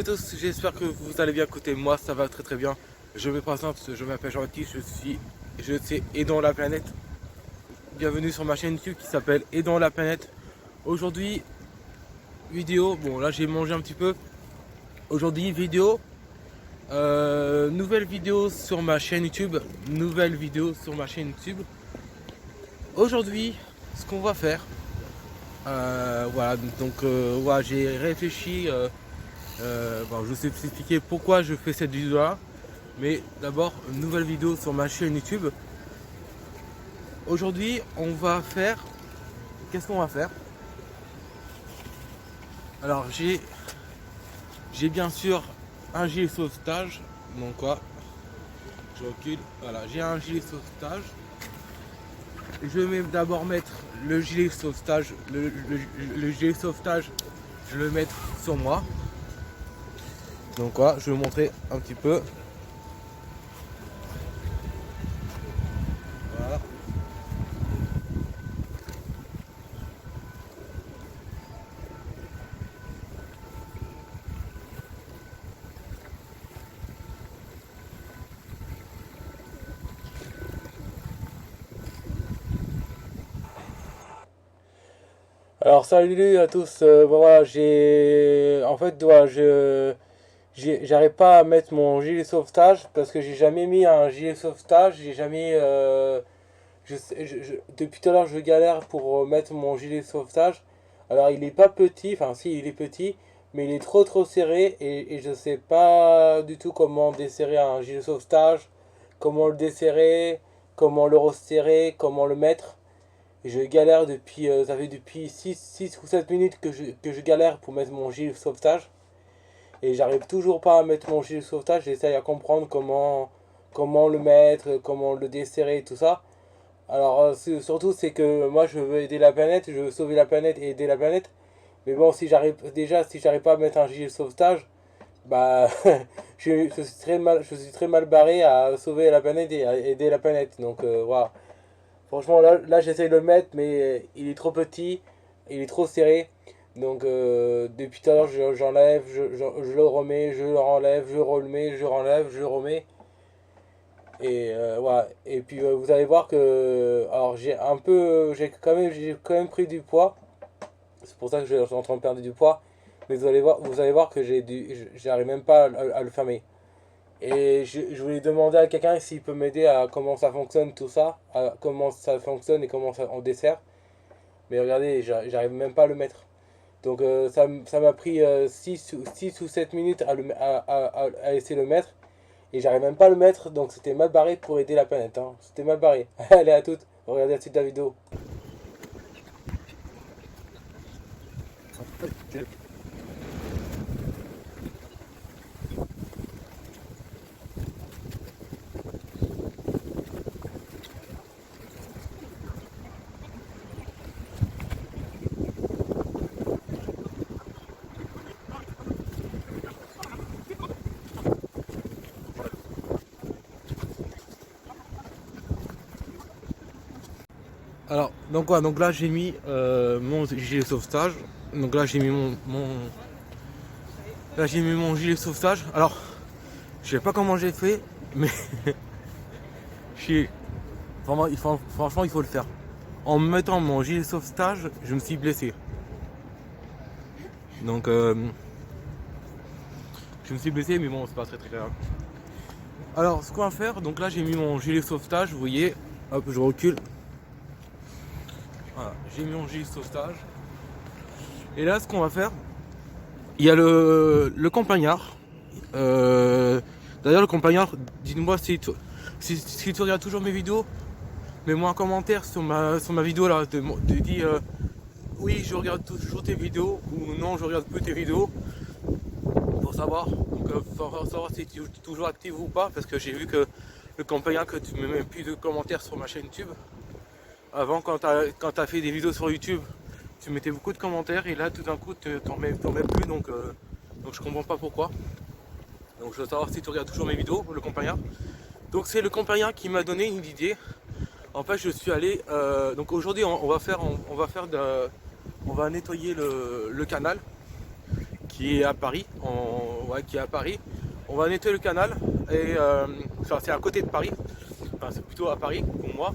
Salut à tous, j'espère que vous allez bien. Écoutez, moi ça va très bien. Je me présente, je m'appelle Jean-Baptiste, je suis Aidons la planète. Bienvenue sur ma chaîne YouTube qui s'appelle Aidons la planète. Aujourd'hui, vidéo, bon là j'ai mangé un petit peu. Aujourd'hui, vidéo, nouvelle vidéo sur ma chaîne YouTube. Nouvelle vidéo sur ma chaîne YouTube. Aujourd'hui, ce qu'on va faire, voilà, donc voilà, j'ai réfléchi. Bon, je vais vous expliquer pourquoi je fais cette vidéo là. Mais d'abord, une nouvelle vidéo sur ma chaîne YouTube. Aujourd'hui, on va faire... Qu'est-ce qu'on va faire? Alors, j'ai bien sûr un gilet sauvetage. Donc quoi? Je recule. Voilà, j'ai un gilet sauvetage. Je vais d'abord mettre le gilet sauvetage. Le gilet sauvetage, je vais le mettre sur moi. Donc voilà, je vais vous montrer un petit peu. Voilà. Alors salut à tous, voilà, en fait, voilà, j'arrive pas à mettre mon gilet sauvetage parce que j'ai jamais mis un gilet sauvetage, j'ai jamais, depuis tout à l'heure je galère pour mettre mon gilet sauvetage. Alors il est pas petit, enfin si il est petit, mais il est trop serré et je sais pas du tout comment desserrer un gilet sauvetage, comment le desserrer, comment le resserrer, comment le mettre. Je galère depuis, ça fait depuis 6 ou 7 minutes que je galère pour mettre mon gilet de sauvetage. Et j'arrive toujours pas à mettre mon gilet de sauvetage. J'essaye à comprendre comment le mettre, comment le desserrer et tout ça. Alors surtout c'est que moi je veux aider la planète, je veux sauver la planète et aider la planète. Mais bon, si j'arrive pas à mettre un gilet de sauvetage, bah je suis très mal barré à sauver la planète et à aider la planète. Donc voilà. Franchement, là j'essaye de le mettre, mais il est trop petit, il est trop serré. Donc, depuis tout à l'heure, j'enlève, je le remets, je le renlève, je le remets, je le renlève, je le remets. Et voilà. Et puis, vous allez voir que. Alors, j'ai quand même pris du poids. C'est pour ça que je suis en train de perdre du poids. Mais vous allez voir que j'arrive même pas à le fermer. Et je voulais demander à quelqu'un s'il peut m'aider à comment ça fonctionne tout ça, à comment ça fonctionne et comment ça, on dessert. Mais regardez, j'arrive même pas à le mettre. Donc ça m'a pris 6 ou 7 minutes à essayer de le mettre. Et j'arrive même pas à le mettre, donc c'était mal barré pour aider la planète. Hein. C'était mal barré. Allez à toutes, regardez la suite de la vidéo. Alors, donc quoi, donc là j'ai mis mon gilet de sauvetage. Donc là j'ai mis là j'ai mis mon gilet de sauvetage. Alors, je sais pas comment j'ai fait, mais vraiment, franchement il faut le faire. En mettant mon gilet de sauvetage, je me suis blessé. Donc je me suis blessé, mais bon c'est pas très grave. Alors ce qu'on va faire, donc là j'ai mis mon gilet de sauvetage, vous voyez, hop je recule. Voilà, j'ai mis mon gilet de sauvetage. Et là ce qu'on va faire, il y a le campagnard. D'ailleurs le campagnard, dites-moi si tu regardes toujours mes vidéos, mets-moi un commentaire sur ma vidéo là, de dire oui je regarde toujours tes vidéos ou non je regarde plus tes vidéos. Pour savoir, pour savoir si tu es toujours actif ou pas, parce que j'ai vu que le campagnard que tu me mets plus de commentaires sur ma chaîne YouTube. Avant quand tu as fait des vidéos sur YouTube, tu mettais beaucoup de commentaires et là tout d'un coup t'en mets plus, donc je comprends pas pourquoi. Donc je veux savoir si tu regardes toujours mes vidéos, le campagnard. Donc c'est le campagnard qui m'a donné une idée. En fait je suis allé, donc aujourd'hui on va nettoyer le canal qui est à Paris, ouais, qui est à Paris. On va nettoyer le canal et c'est à côté de Paris, enfin c'est plutôt à Paris pour moi.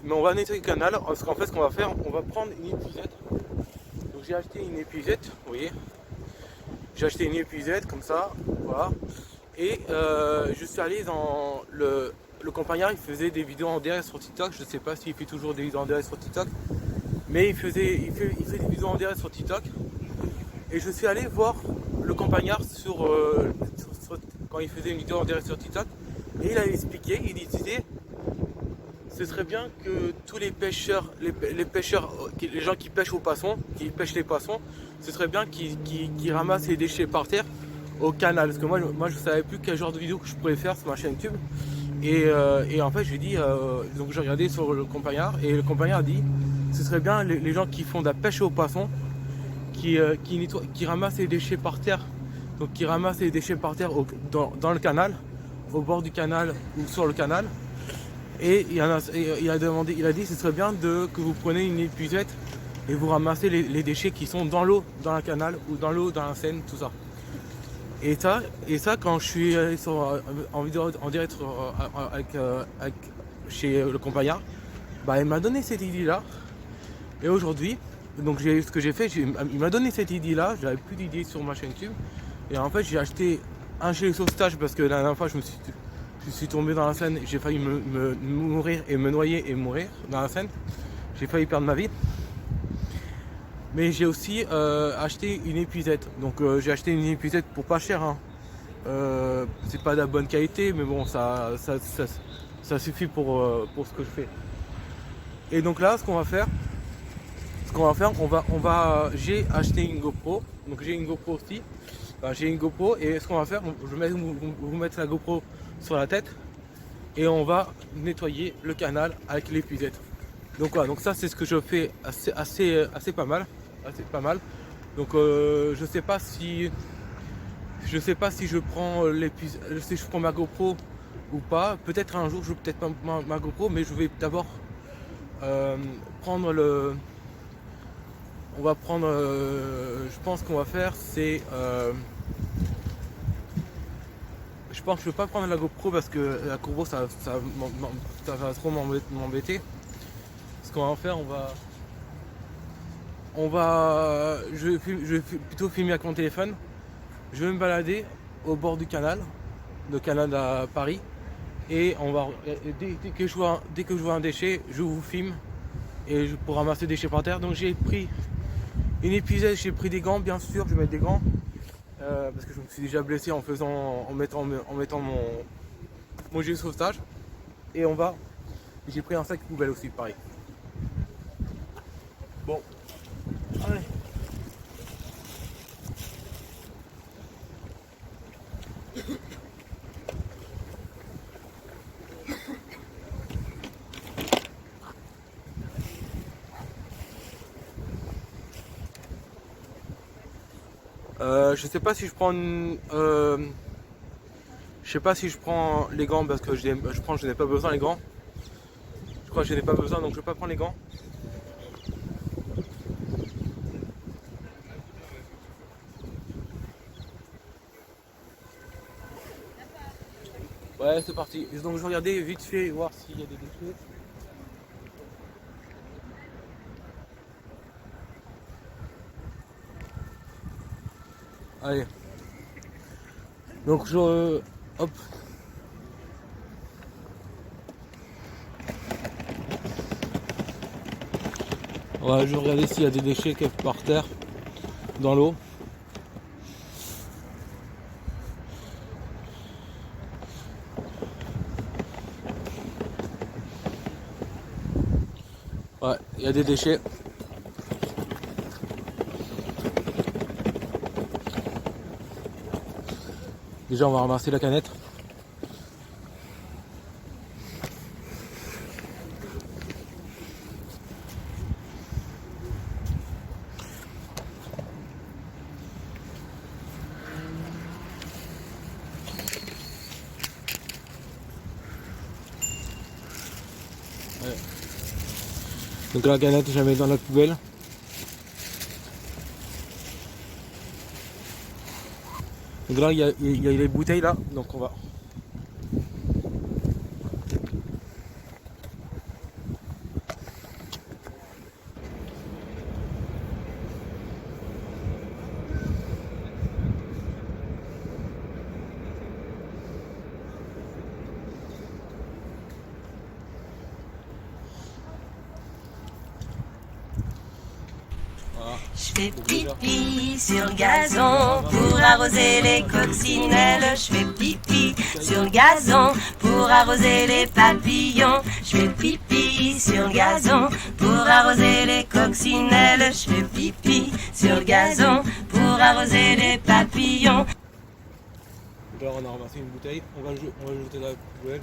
Mais on va nettoyer le canal parce qu'en fait ce qu'on va faire, on va prendre une épuisette. Donc j'ai acheté une épuisette, vous voyez. J'ai acheté une épuisette comme ça, voilà. Et je suis allé dans le campagnard, il faisait des vidéos en direct sur TikTok. Je sais pas s'il fait toujours des vidéos en direct sur TikTok, mais il fait des vidéos en direct sur TikTok. Et je suis allé voir le campagnard quand il faisait une vidéo en direct sur TikTok. Et il a expliqué, il disait, ce serait bien que tous les pêcheurs, les pêcheurs, les gens qui pêchent aux poissons, qui pêchent les poissons, ce serait bien qu'ils ramassent les déchets par terre au canal. Parce que moi je savais plus quel genre de vidéo que je pourrais faire sur ma chaîne YouTube. Et en fait je lui ai dit, donc j'ai regardé sur le campagnard et le campagnard dit, ce serait bien les gens qui font de la pêche aux poissons, qui ramassent les déchets par terre, donc qui ramassent les déchets par terre dans le canal, au bord du canal ou sur le canal. Et il a dit ce serait bien que vous preniez une épuisette et vous ramassez les déchets qui sont dans l'eau, dans le canal ou dans l'eau, dans la Seine, tout ça. Et ça quand je suis allé en vidéo en direct chez le campagnard, bah, il m'a donné cette idée là. Et aujourd'hui, donc ce que j'ai fait, il m'a donné cette idée là, j'avais plus d'idées sur ma chaîne YouTube. Et en fait j'ai acheté un gilet de sauvetage parce que la dernière fois je suis tombé dans la Seine, j'ai failli me mourir et me noyer et mourir dans la Seine. J'ai failli perdre ma vie. Mais j'ai aussi acheté une épuisette. Donc j'ai acheté une épuisette pour pas cher. Hein. C'est pas de la bonne qualité, mais bon, ça suffit pour ce que je fais. Et donc là, ce qu'on va faire, j'ai acheté une GoPro. Donc j'ai une GoPro aussi. Enfin, j'ai une GoPro et ce qu'on va faire, je vais vous mettre la GoPro sur la tête et on va nettoyer le canal avec l'épuisette. Donc voilà, donc ça c'est ce que je fais assez pas mal. Donc je sais pas si je prends si je prends ma GoPro ou pas. Peut-être un jour je vais peut-être pas ma GoPro, mais je vais d'abord prendre on va prendre je pense qu'on va faire c'est je pense que je ne vais pas prendre la GoPro parce que la GoPro ça va trop m'embêter. Ce qu'on va en faire, je vais plutôt filmer avec mon téléphone. Je vais me balader au bord du canal, le canal à Paris, et dès que je vois un déchet, je vous filme et pour ramasser des déchets par terre. Donc j'ai pris une épuisette, j'ai pris des gants, bien sûr, je vais mettre des gants parce que je me suis déjà blessé en mettant mon gilet de sauvetage. Et j'ai pris un sac poubelle aussi, pareil. Bon, allez. Je sais pas si je prends je sais pas si je prends les gants parce que je n'ai pas besoin les gants. Je crois que je n'ai pas besoin, donc je vais pas prendre les gants. Ouais, c'est parti. Donc je vais regarder vite fait voir s'il y a des déchets. Allez. Donc hop. Ouais, je vais regarder s'il y a des déchets quelque par terre dans l'eau. Ouais, il y a des déchets. Déjà, on va ramasser la canette. Ouais. Donc la canette, je la mets dans la poubelle. Donc là, il y a les bouteilles là, donc on va. Je fais pipi sur le gazon pour arroser les coccinelles. Je fais pipi sur le gazon pour arroser les papillons. Je fais pipi sur le gazon pour arroser les coccinelles. Je fais pipi sur le gazon pour arroser les papillons. Alors on a ramassé une bouteille, on va jeter dans la poubelle.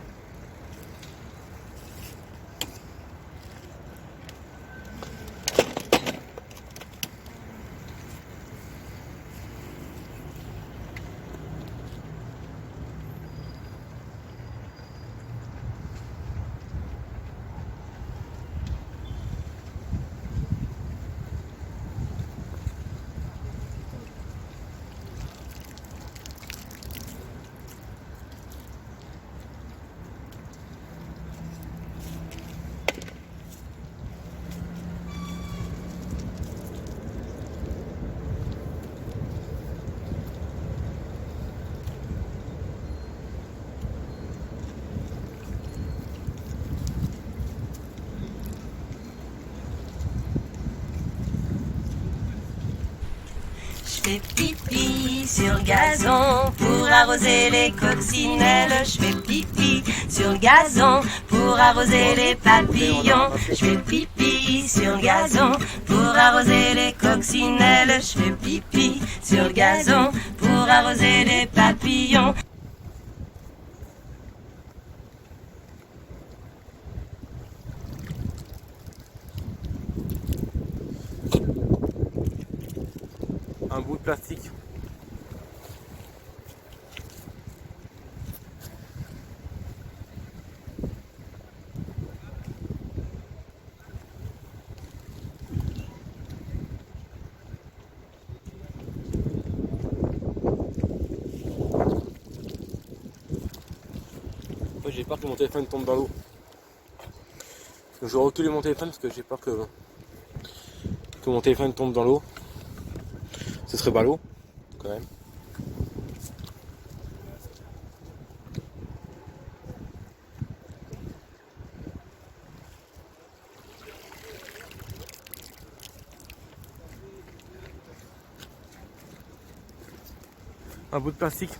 Je fais pipi sur le gazon pour arroser les coccinelles. Je fais pipi sur le gazon pour arroser les papillons. Je fais pipi sur le gazon pour arroser les coccinelles. Je fais pipi sur le gazon pour arroser les papillons. Un bout de plastique. J'ai peur que mon téléphone tombe dans l'eau. Je vais reculer mon téléphone parce que j'ai peur que mon téléphone tombe dans l'eau. Ce serait ballot, quand même. Un bout de plastique.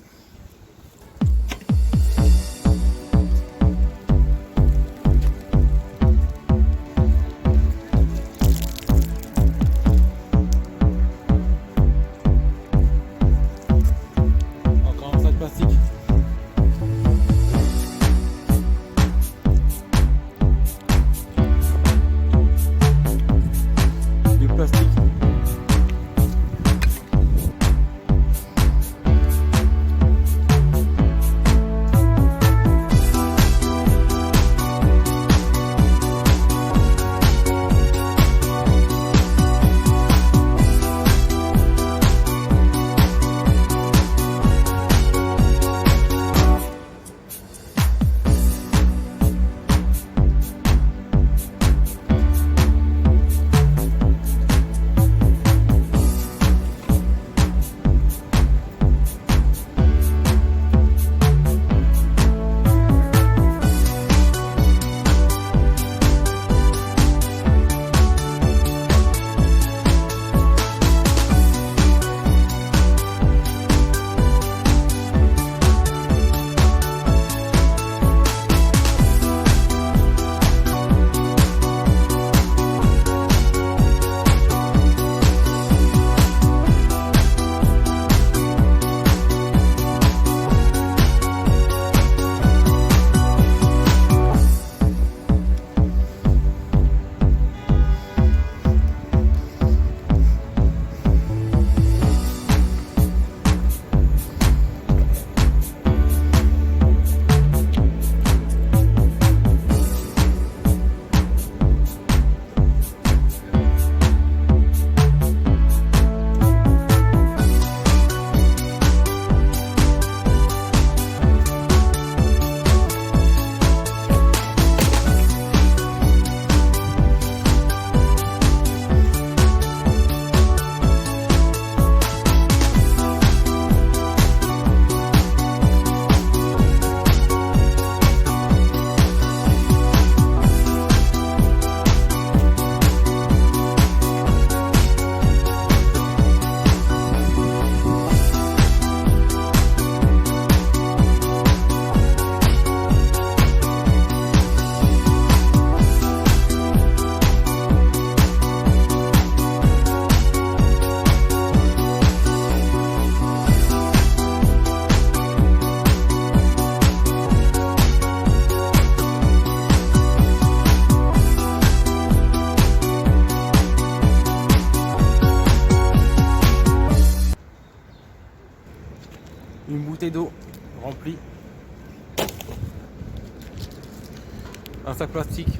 un sac plastique,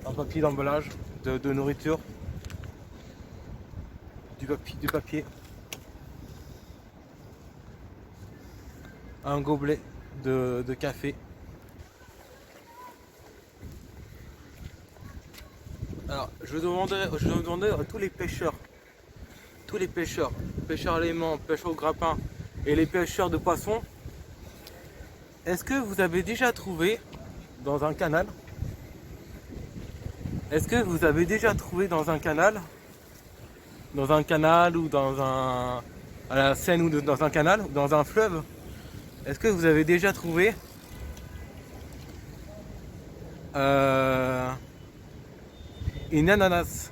un papier d'emballage de nourriture, du papier, un gobelet de café. Alors je demanderai à tous les pêcheurs, pêcheurs à l'aimant, pêcheurs au grappin et les pêcheurs de poissons, est-ce que vous avez déjà trouvé dans un canal, dans un canal ou à la Seine ou dans un canal ou dans un fleuve, est-ce que vous avez déjà trouvé une ananas?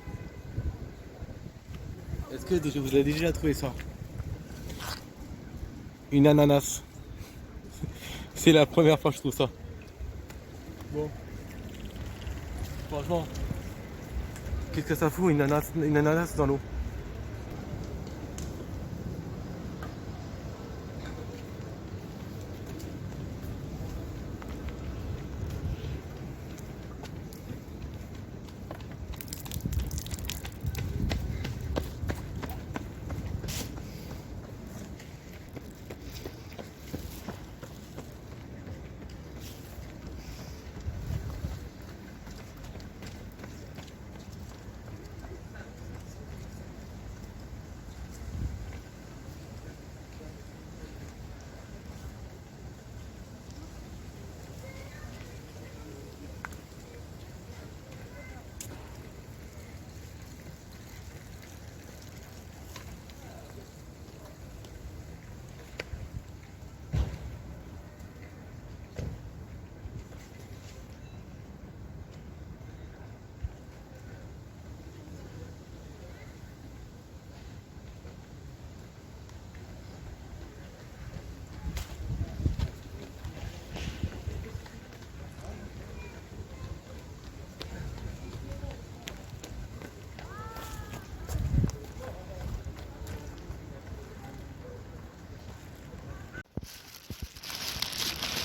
Est-ce que vous avez déjà trouvé ça? Une ananas. C'est la première fois que je trouve ça. Bon. Franchement, qu'est-ce que ça fout une ananas dans l'eau?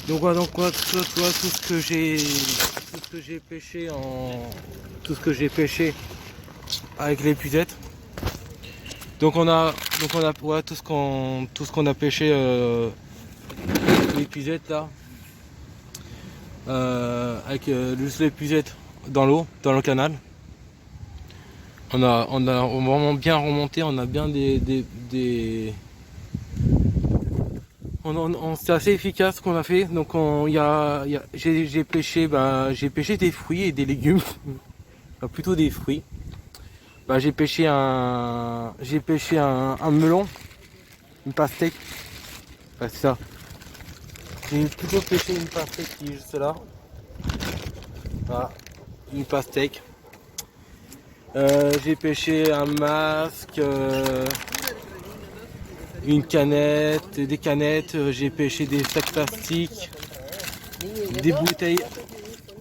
Donc voilà, tout ce que j'ai pêché avec l'épuisette. Donc on a ouais, tout ce qu'on a pêché l'épuisette là, avec juste l'épuisette dans l'eau, dans le canal. On a vraiment bien remonté, on a bien c'est assez efficace ce qu'on a fait. Donc j'ai pêché des fruits et des légumes, enfin, plutôt des fruits. J'ai pêché un melon, une pastèque. Enfin, c'est ça. J'ai plutôt pêché une pastèque qui est juste là. Voilà, une pastèque. J'ai pêché un masque. Une canette, des canettes, j'ai pêché des sacs plastiques, des bouteilles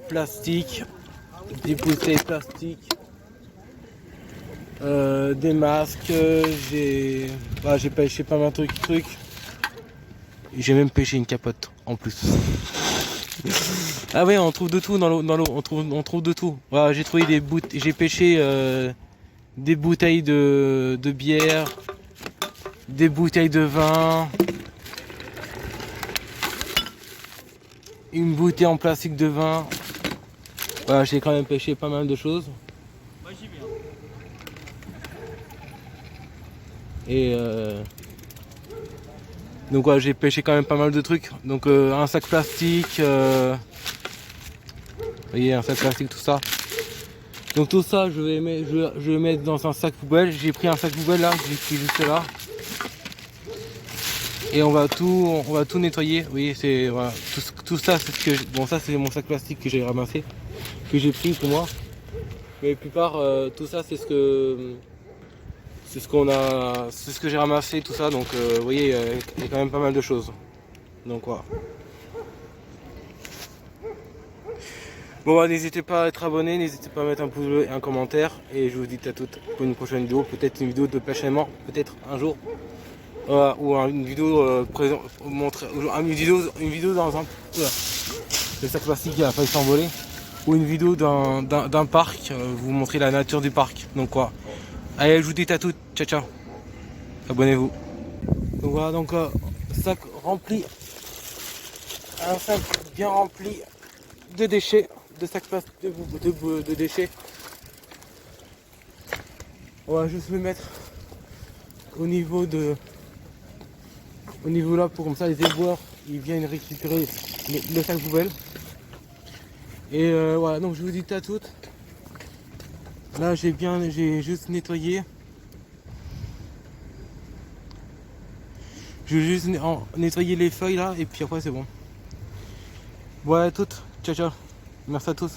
plastiques, des masques, j'ai pêché pas mal de trucs. Et j'ai même pêché une capote en plus. Ah ouais, on trouve de tout dans l'eau, on trouve de tout. Voilà, j'ai pêché des bouteilles de bière, des bouteilles de vin, une bouteille en plastique de vin. Voilà, j'ai quand même pêché pas mal de choses. Et donc voilà, j'ai pêché quand même pas mal de trucs. Donc un sac plastique, vous voyez, un sac plastique, tout ça. Donc tout ça, je vais mettre dans un sac poubelle. J'ai pris un sac poubelle là, j'ai pris juste là. Et on va tout nettoyer. Vous voyez, c'est voilà, tout ça, c'est ce que bon, ça c'est mon sac plastique que j'ai ramassé, que j'ai pris pour moi. Mais la plupart, tout ça c'est ce que j'ai ramassé, tout ça. Donc vous voyez, il y a quand même pas mal de choses. Donc voilà. Bon bah, n'hésitez pas à être abonné, n'hésitez pas à mettre un pouce bleu et un commentaire. Et je vous dis à toutes pour une prochaine vidéo, peut-être une vidéo de pêche aimant, peut-être un jour. Ou une vidéo une vidéo dans un. le sac plastique qui a failli s'envoler. Ou une vidéo d'un parc, vous montrer la nature du parc. Donc quoi. Allez, je vous dis à toutes. Ciao ciao. Abonnez-vous. Donc voilà, donc sac rempli. Un sac bien rempli de déchets, de sacs de déchets. On va juste le mettre au niveau là pour comme ça les éboueurs ils viennent récupérer le sac poubelle. Et voilà, donc je vous dis à toutes. Là j'ai juste nettoyé. Je vais juste nettoyer les feuilles là et puis après c'est bon. Voilà toutes. Ciao ciao. Merci à tous.